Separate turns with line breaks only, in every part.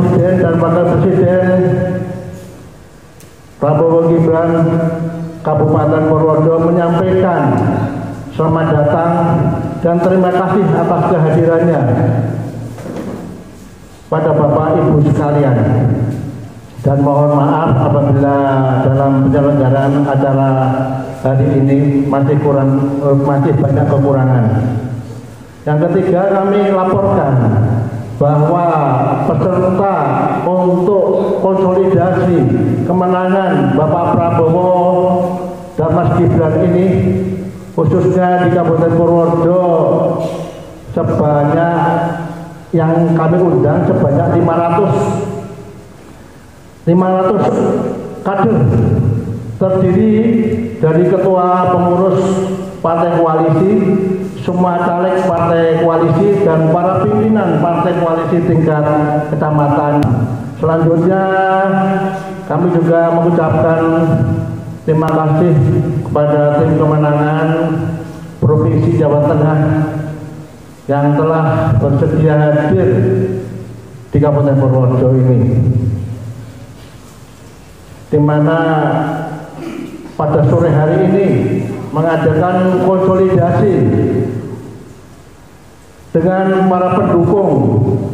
Presiden dan Wakil Presiden Prabowo Gibran Kabupaten Purworejo menyampaikan selamat datang dan terima kasih atas kehadirannya pada Bapak Ibu sekalian, dan mohon maaf apabila dalam penyelenggaraan acara hari ini masih banyak kekurangan. Yang ketiga, kami laporkan bahwa peserta untuk konsolidasi kemenangan Bapak Prabowo dan Mas Gibran ini, khususnya di Kabupaten Purworejo, sebanyak yang kami undang sebanyak 500 kader, terdiri dari ketua pengurus partai koalisi, semua caleg partai koalisi, dan para pimpinan partai koalisi tingkat kecamatan. Selanjutnya kami juga mengucapkan terima kasih kepada tim kemenangan Provinsi Jawa Tengah yang telah bersedia hadir di Kabupaten Purworejo ini, di mana pada sore hari ini mengadakan konsolidasi dengan para pendukung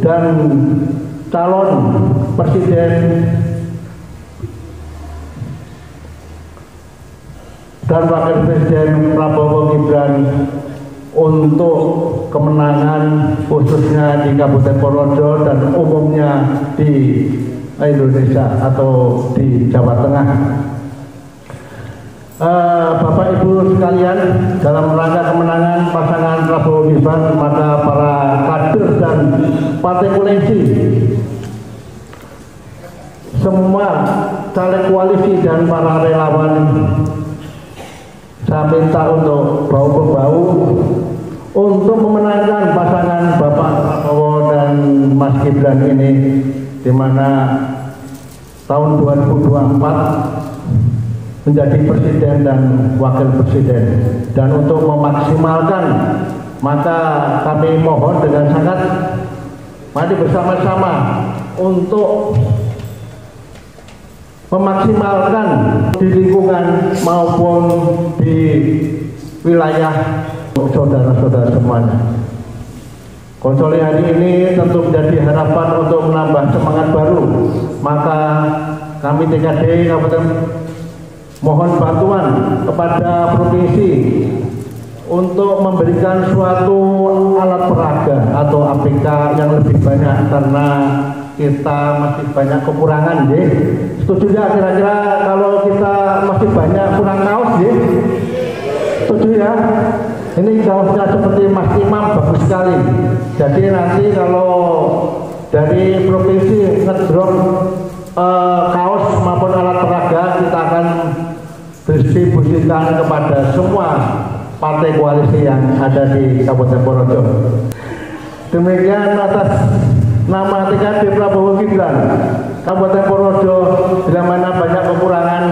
dan calon presiden dan wakil presiden Prabowo Gibran untuk kemenangan khususnya di Kabupaten Purworejo dan umumnya di Indonesia atau di Jawa Tengah. Bapak Ibu sekalian, dalam rangka kemenangan pasangan Prabowo Gibran, maka para kader dan partai koalisi, semua caleg koalisi dan para relawan, saya minta untuk bahu-membahu untuk memenangkan pasangan Bapak Prabowo dan Mas Gibran ini, di mana tahun 2024 menjadi presiden dan wakil presiden. Dan untuk memaksimalkan, maka kami mohon dengan sangat, mari bersama-sama untuk memaksimalkan di lingkungan maupun di wilayah saudara-saudara semuanya. Konsolidasi ini tentu menjadi harapan untuk menambah semangat baru. Maka kami TKD Kabupaten mohon bantuan kepada provinsi untuk memberikan suatu alat peraga atau APK yang lebih banyak, karena kita masih banyak kekurangan, ya. Setuju ya kira-kira kalau kita masih banyak kurang kaos, ya? Setuju ya? Ini kaosnya seperti Mas Imam, bagus sekali. Jadi nanti kalau dari provinsi ngedrop kaos maupun alat peraga, kita akan distribusikan kepada semua partai koalisi yang ada di Kabupaten Purworejo. Demikian atas nama TKD Prabowo Gibran Kabupaten Purworejo, bila mana banyak kekurangan,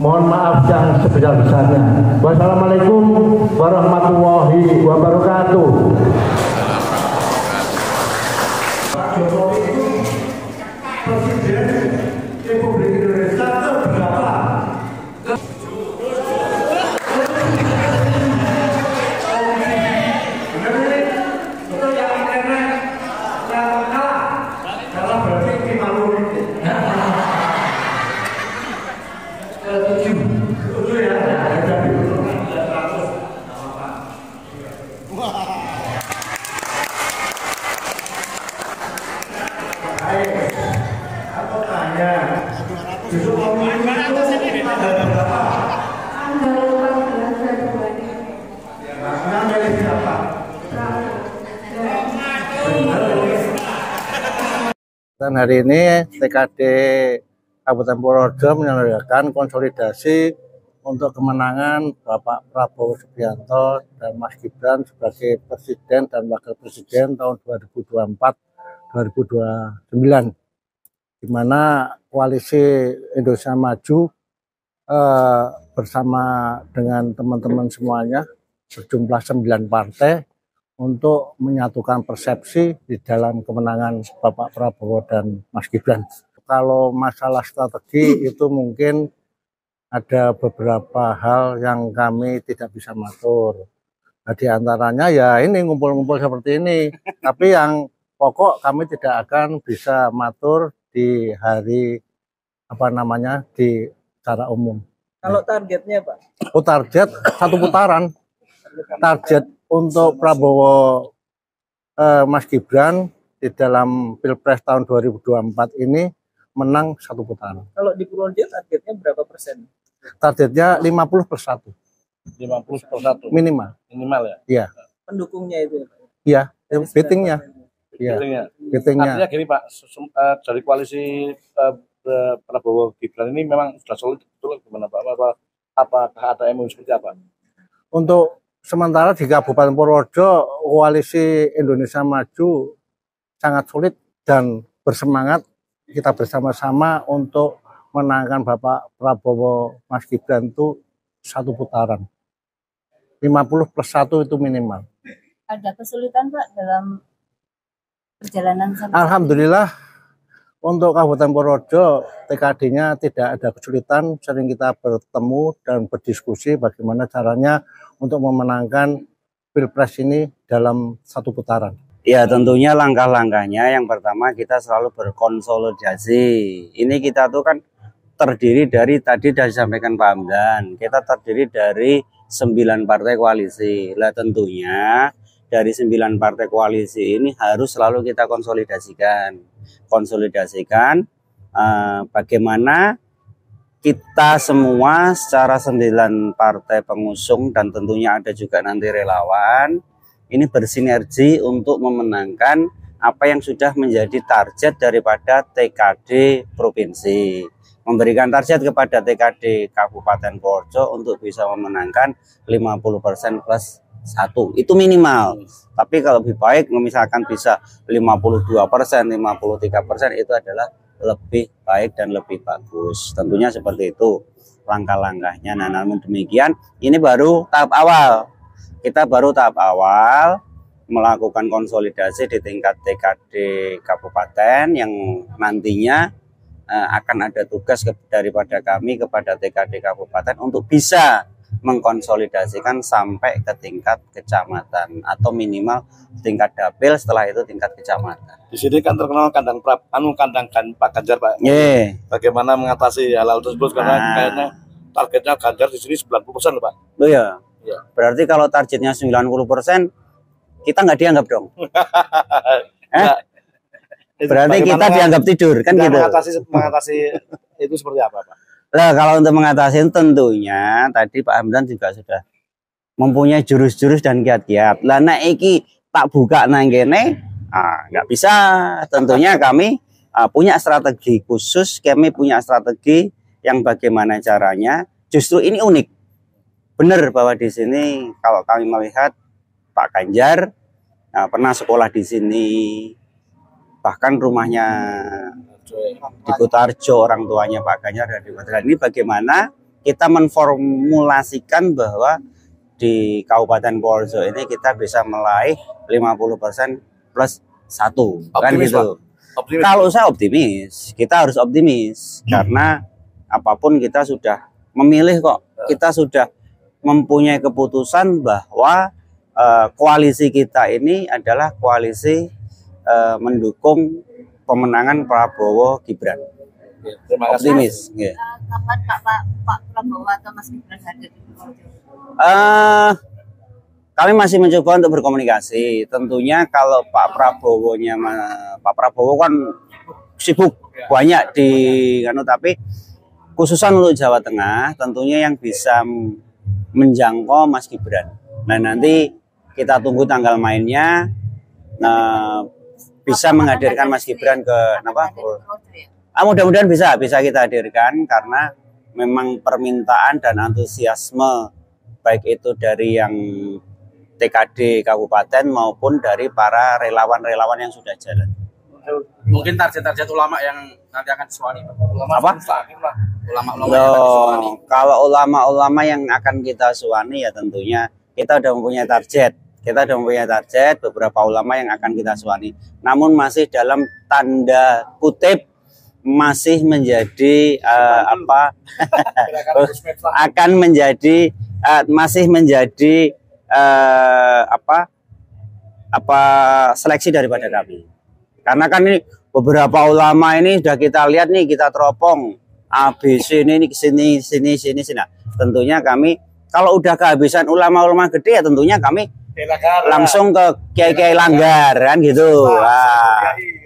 mohon maaf yang sebesar-besarnya. Wassalamualaikum warahmatullahi wabarakatuh. Pak Jokowi itu Presiden Republik Indonesia keberapa?
Dan hari ini TKD Kabupaten Purworejo menyelenggarakan konsolidasi untuk kemenangan Bapak Prabowo Subianto dan Mas Gibran sebagai Presiden dan Wakil Presiden tahun 2024-2029, di mana Koalisi Indonesia Maju bersama dengan teman-teman semuanya berjumlah 9 partai untuk menyatukan persepsi di dalam kemenangan Bapak Prabowo dan Mas Gibran. Kalau masalah strategi itu mungkin ada beberapa hal yang kami tidak bisa matur. Nah, di antaranya ya ini ngumpul-ngumpul seperti ini. Tapi yang pokok kami tidak akan bisa matur di hari di secara umum.
Kalau targetnya Pak?
Oh, target satu putaran. Target untuk Prabowo Mas Gibran di dalam Pilpres tahun 2024 ini menang satu putaran.
Kalau di Purworejo targetnya berapa persen?
Targetnya 50/1.
50/1
Minimal.
minimal ya?
Iya.
Pendukungnya itu ya Pak?
Iya, beatingnya. Iya. Beatingnya.
Artinya gini Pak, dari koalisi Prabowo Gibran ini memang sudah solid betul gimana Pak? Apakah ada MOU seperti apa?
Untuk sementara di Kabupaten Purworejo, koalisi Indonesia Maju sangat solid dan bersemangat. Kita bersama-sama untuk menangkan Bapak Prabowo Mas Gibran itu satu putaran. 50/1 itu minimal.
Ada kesulitan Pak dalam perjalanan sampai
Alhamdulillah untuk Kabupaten Purworejo TKD-nya tidak ada kesulitan. Sering kita bertemu dan berdiskusi bagaimana caranya untuk memenangkan Pilpres ini dalam satu putaran.
Ya tentunya langkah-langkahnya yang pertama kita selalu berkonsolidasi. Ini kita tuh kan terdiri dari tadi sudah disampaikan Pak Hamdan, kita terdiri dari 9 partai koalisi. Lah tentunya dari 9 partai koalisi ini harus selalu kita konsolidasikan. Bagaimana kita semua secara 9 partai pengusung dan tentunya ada juga nanti relawan ini bersinergi untuk memenangkan apa yang sudah menjadi target daripada TKD provinsi. Memberikan target kepada TKD Kabupaten Purworejo untuk bisa memenangkan 50% plus 1. Itu minimal. Tapi kalau lebih baik misalkan bisa 52%, 53% itu adalah lebih baik dan lebih bagus. Tentunya seperti itu langkah-langkahnya. Nah, namun demikian ini baru tahap awal. Kita baru tahap awal melakukan konsolidasi di tingkat TKD Kabupaten yang nantinya akan ada tugas daripada kami kepada TKD Kabupaten untuk bisa mengkonsolidasikan sampai ke tingkat kecamatan atau minimal tingkat dapil, setelah itu tingkat kecamatan.
Di sini kan terkenal kandang Pak Ganjar Pak. Bagaimana mengatasi hal tersebut karena kayaknya targetnya Ganjar di sini 90% loh Pak.
Oh iya. Ya. Berarti kalau targetnya 90% kita nggak dianggap dong. Berarti kita dianggap tidur kan gitu.
Mengatasi itu seperti apa Pak?
Nah, kalau untuk mengatasi tentunya tadi Pak Hamdan juga sudah mempunyai jurus-jurus dan kiat-kiat. Lah nek iki tak buka nang kene, nggak bisa. Tentunya kami punya strategi khusus, kami punya strategi yang bagaimana caranya. Justru ini unik. Benar bahwa di sini kalau kami melihat Pak Ganjar pernah sekolah di sini. Bahkan rumahnya di Kutarjo, orang tuanya Pak Ganjar dan di Kutarjo. Ini bagaimana kita menformulasikan bahwa di Kabupaten Purworejo ini kita bisa meraih 50% plus 1. Kan gitu. Kalau saya optimis, kita harus optimis karena apapun kita sudah memilih kok. Kita sudah mempunyai keputusan bahwa koalisi kita ini adalah koalisi mendukung pemenangan Prabowo Gibran.
Terima kasih.
Optimis.
kapan Pak Prabowo atau Mas Gibran hadir di Purworejo?
Kami masih mencoba untuk berkomunikasi. Tentunya kalau Pak Prabowo kan sibuk banyak di tapi khususan untuk Jawa Tengah tentunya yang bisa menjangkau Mas Gibran. Nah, nanti kita tunggu tanggal mainnya. Bisa menghadirkan Mas Gibran ke mudah-mudahan bisa kita hadirkan karena memang permintaan dan antusiasme baik itu dari yang TKD Kabupaten maupun dari para relawan-relawan yang sudah jalan.
Mungkin target-target ulama yang nanti akan disuani.
Apa?
Ulama-ulama yang akan disuani.
Kalau ulama-ulama yang akan kita suani ya tentunya kita sudah mempunyai target. Kita sudah mempunyai target beberapa ulama yang akan kita suani. Namun masih dalam tanda kutip masih menjadi akan menjadi masih menjadi seleksi daripada kami. Karena kan ini beberapa ulama ini sudah kita lihat nih, kita teropong ABC ini sini. Nah, tentunya kami kalau udah kehabisan ulama-ulama gede ya tentunya kami langsung ke kiai langgar kan gitu.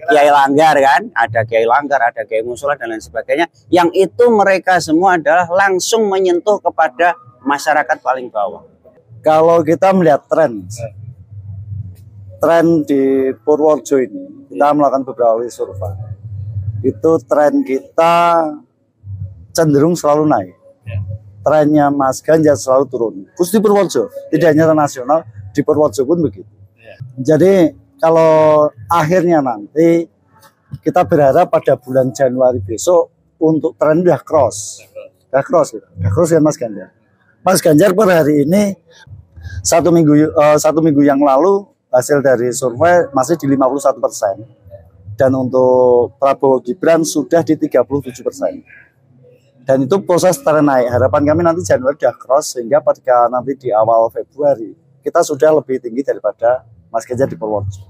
Kiai langgar kan, ada kiai langgar, ada kiai musola dan lain sebagainya. Yang itu mereka semua adalah langsung menyentuh kepada masyarakat paling bawah.
Kalau kita melihat tren di Purworejo ini, kita melakukan beberapa kali survei. Itu tren kita cenderung selalu naik. Trennya Mas Ganjar selalu turun. Khusus di Purworejo, tidak hanya nasional, di Purworejo pun begitu. Jadi kalau akhirnya nanti kita berharap pada bulan Januari besok untuk tren udah cross ya Mas Ganjar. Mas Ganjar per hari ini satu minggu yang lalu hasil dari survei masih di 51%, dan untuk Prabowo Gibran sudah di 37%. Dan itu proses tren naik. Harapan kami nanti Januari udah cross sehingga pada nanti di awal Februari kita sudah lebih tinggi daripada Mas Ganjar di Purworejo.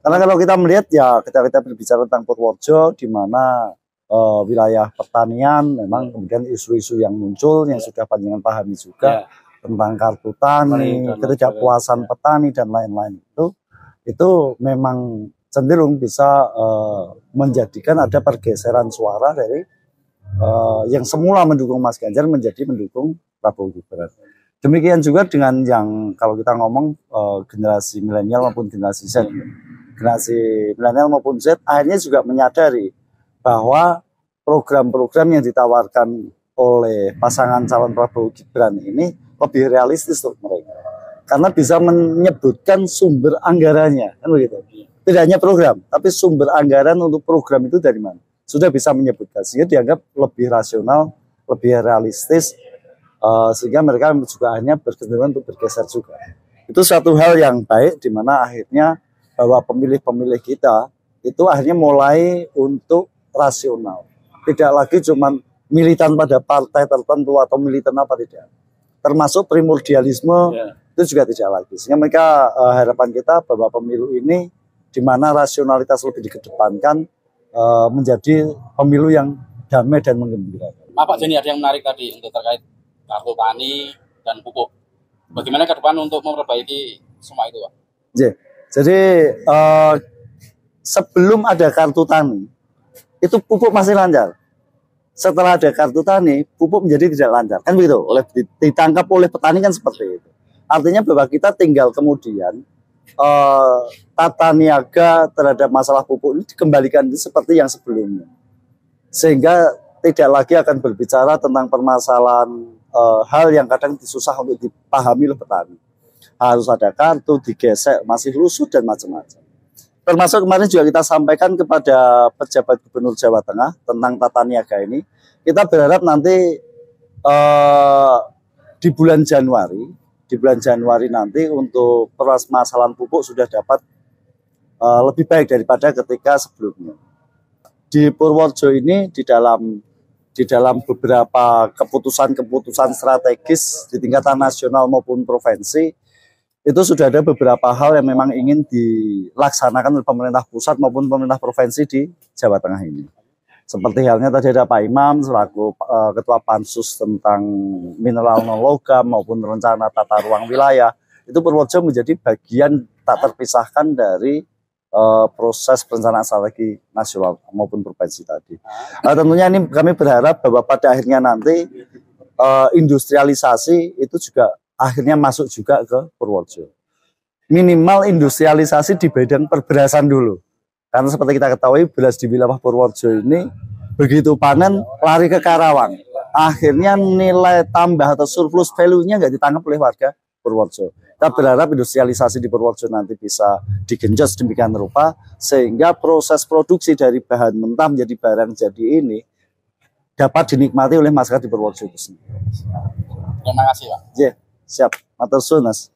Karena kalau kita melihat ya kita berbicara tentang Purworejo di mana wilayah pertanian memang kemudian isu-isu yang muncul yang sudah panjangan pahami juga tentang kartu tani, ketidakpuasan petani dan lain-lain itu memang cenderung bisa menjadikan ada pergeseran suara dari yang semula mendukung Mas Ganjar menjadi mendukung Prabowo Gibran. Demikian juga dengan yang kalau kita ngomong generasi milenial maupun generasi Z. Generasi milenial maupun Z akhirnya juga menyadari bahwa program-program yang ditawarkan oleh pasangan calon Prabowo Gibran ini lebih realistis untuk mereka. Karena bisa menyebutkan sumber anggarannya, kan begitu. Tidak hanya program, tapi sumber anggaran untuk program itu dari mana. Sudah bisa menyebutkan, sehingga dianggap lebih rasional, lebih realistis, sehingga mereka juga akhirnya berkecenderungan untuk bergeser juga. Itu satu hal yang baik, di mana akhirnya bahwa pemilih-pemilih kita itu akhirnya mulai untuk rasional. Tidak lagi cuma militan pada partai tertentu atau militan apa tidak. Termasuk primordialisme itu juga tidak lagi. Sehingga mereka harapan kita bahwa pemilu ini di mana rasionalitas lebih dikedepankan menjadi pemilu yang damai dan menggembirakan.
Pak Jeni, ada yang menarik tadi untuk terkait kartu tani dan pupuk. Bagaimana ke depan untuk memperbaiki semua itu, Pak?
Jadi sebelum ada kartu tani itu pupuk masih lancar. Setelah ada kartu tani, pupuk menjadi tidak lancar. Kan begitu, ditangkap oleh petani kan seperti itu. Artinya bahwa kita tinggal kemudian tata niaga terhadap masalah pupuk ini dikembalikan seperti yang sebelumnya. Sehingga tidak lagi akan berbicara tentang permasalahan hal yang kadang susah untuk dipahami oleh petani. Harus ada kartu, digesek, masih lusuh dan macam-macam. Termasuk kemarin juga kita sampaikan kepada pejabat Gubernur Jawa Tengah tentang tata niaga ini. Kita berharap nanti di bulan Januari nanti untuk permasalahan pupuk sudah dapat lebih baik daripada ketika sebelumnya. Di Purworejo ini di dalam beberapa keputusan strategis di tingkatan nasional maupun provinsi itu sudah ada beberapa hal yang memang ingin dilaksanakan oleh pemerintah pusat maupun pemerintah provinsi di Jawa Tengah ini. Seperti halnya tadi ada Pak Imam selaku Ketua Pansus tentang mineral non logam maupun rencana tata ruang wilayah. Itu Purworejo menjadi bagian tak terpisahkan dari proses perencanaan strategi nasional maupun provinsi tadi. Tentunya ini kami berharap bahwa pada akhirnya nanti industrialisasi itu juga akhirnya masuk juga ke Purworejo. Minimal industrialisasi di bidang perberasan dulu. Karena seperti kita ketahui beras di wilayah Purworejo ini begitu panen lari ke Karawang. Akhirnya nilai tambah atau surplus value-nya nggak ditangkap oleh warga Purworejo. Kita berharap industrialisasi di Purworejo nanti bisa digenjot sedemikian rupa sehingga proses produksi dari bahan mentah menjadi barang jadi ini dapat dinikmati oleh masyarakat di Purworejo itu sendiri.
Terima kasih, Pak.
Siap, matur suwun, Mas.